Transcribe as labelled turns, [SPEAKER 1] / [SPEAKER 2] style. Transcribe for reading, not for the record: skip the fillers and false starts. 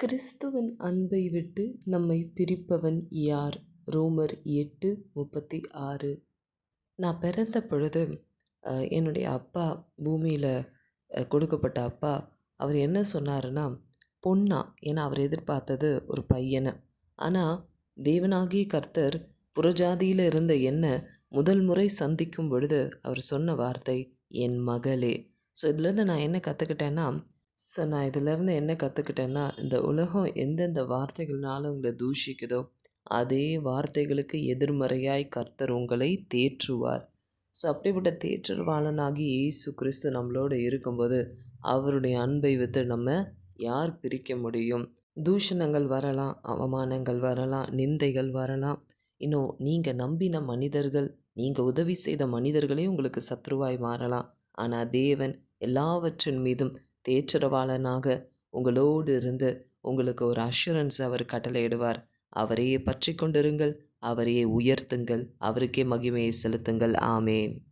[SPEAKER 1] கிறிஸ்துவின் அன்பை விட்டு நம்மை பிரிப்பவன் யார்? ரோமர் 8:36. நான் பிறந்த பொழுது என்னுடைய அப்பா பூமியில் கொடுக்கப்பட்ட அப்பா அவர் என்ன சொன்னாருன்னா, பொண்ணா, ஏன்னா அவர் எதிர்பார்த்தது ஒரு பையனை. ஆனால் தேவனாகிய கர்த்தர் புறஜாதியில் இருந்த என்ன முதல் முறை சந்திக்கும் பொழுது அவர் சொன்ன வார்த்தை, என் மகளே. ஸோ இதுலேருந்து நான் என்ன கற்றுக்கிட்டேன்னா, இந்த உலகம் எந்தெந்த வார்த்தைகள்னால உங்களை தூஷிக்குதோ அதே வார்த்தைகளுக்கு எதிர்மறையாய் கர்த்தர் உங்களை தேற்றுவார். ஸோ அப்படிப்பட்ட தேற்றவாளனாகி இயேசு கிறிஸ்து நம்மளோடு இருக்கும்போது அவருடைய அன்பை விட்டு நம்ம யார் பிரிக்க முடியும்? தூஷணங்கள் வரலாம், அவமானங்கள் வரலாம், நிந்தைகள் வரலாம். இன்னும் நீங்கள் நம்பின மனிதர்கள், நீங்கள் உதவி செய்த மனிதர்களே உங்களுக்கு சத்ருவாய் மாறலாம். ஆனால் தேவன் எல்லாவற்றின் மீதும் தேற்றரவாளனாக உங்களோடு இருந்து உங்களுக்கு ஒரு அஷூரன்ஸ் அவர் கட்டளையிடுவார். அவரையே பற்றி கொண்டிருங்கள், அவரையே உயர்த்துங்கள், அவருக்கே மகிமையை செலுத்துங்கள். ஆமேன்.